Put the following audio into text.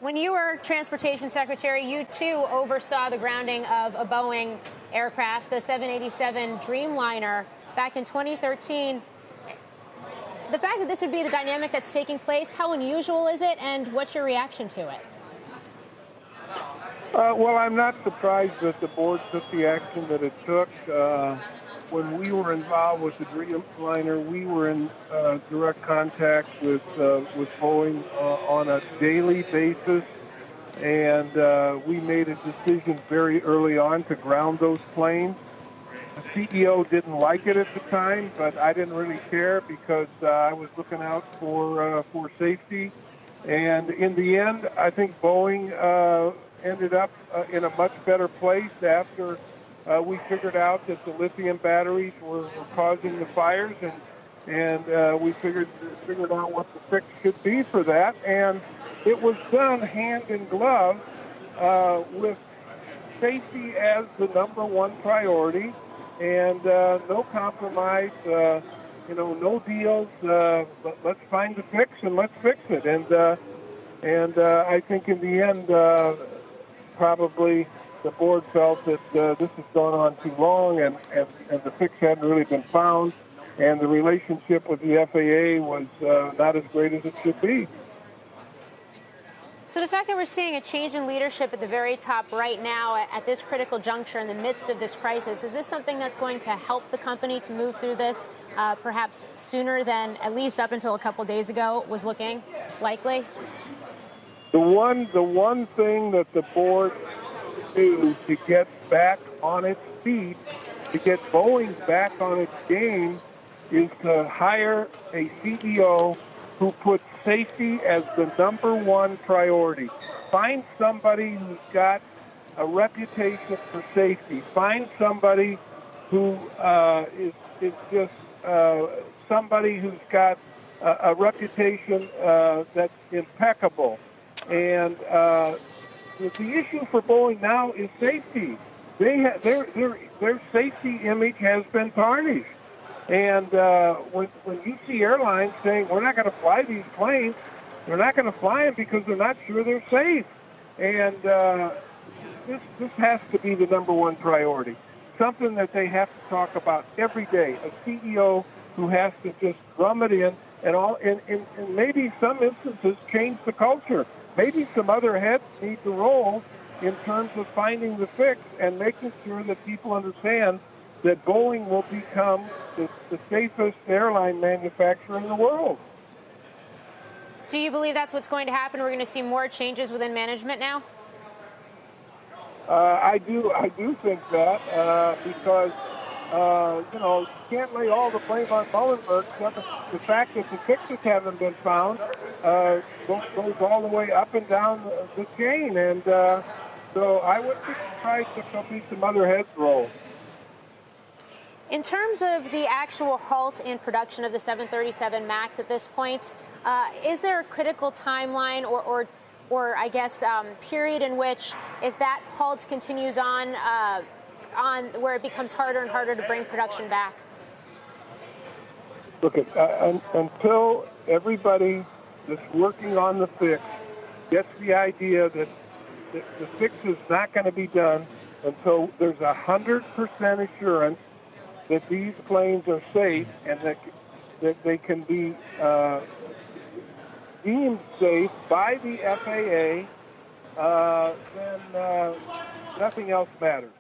When you were Transportation Secretary, you too oversaw the grounding of a Boeing aircraft, the 787 Dreamliner, back in 2013. The fact that this would be the dynamic that's taking place, how unusual is it, and what's your reaction to it? Well, I'm not surprised that the board took the action that it took. When we were involved with the Dreamliner, we were in direct contact with Boeing on a daily basis, and we made a decision very early on to ground those planes. The CEO didn't like it at the time, but I didn't really care because I was looking out for safety. And in the end, I think Boeing ended up in a much better place after we figured out that the lithium batteries were causing the fires, and we figured out what the fix should be for that. And it was done hand in glove with safety as the number one priority, and no compromise, no deals. Let's find the fix and let's fix it. And I think in the end, probably the board felt that this has gone on too long, and the fix hadn't really been found, and the relationship with the FAA was not as great as it should be. So the fact that we're seeing a change in leadership at the very top right now at this critical juncture in the midst of this crisis, is this something that's going to help the company to move through this perhaps sooner than, at least up until a couple days ago, was looking likely? The one thing that the board do to get back on its feet, to get Boeing back on its game, is to hire a CEO who puts safety as the number one priority. Find somebody who's got a reputation for safety. Find somebody who is just somebody who's got a reputation that's impeccable. And the issue for Boeing now is safety. Their safety image has been tarnished. And when you see airlines saying, we're not going to fly these planes, they're not going to fly them because they're not sure they're safe. And this has to be the number one priority, something that they have to talk about every day, a CEO who has to just drum it in, and maybe some instances change the culture. Maybe some other heads need to roll in terms of finding the fix and making sure that people understand that Boeing will become the safest airline manufacturer in the world. Do you believe that's what's going to happen? We're going to see more changes within management now? I do think that because you can't lay all the blame on Muilenberg. The fact that the fixes haven't been found goes all the way up and down the chain, and so I would be surprised if there'll be some other heads roll. In terms of the actual halt in production of the 737 MAX at this point, is there a critical timeline or I guess period in which, if that halt continues on where it becomes harder and harder to bring production back? Look, until everybody that's working on the fix gets the idea that the fix is not going to be done until there's 100% assurance that these planes are safe and that they can be deemed safe by the FAA, then nothing else matters.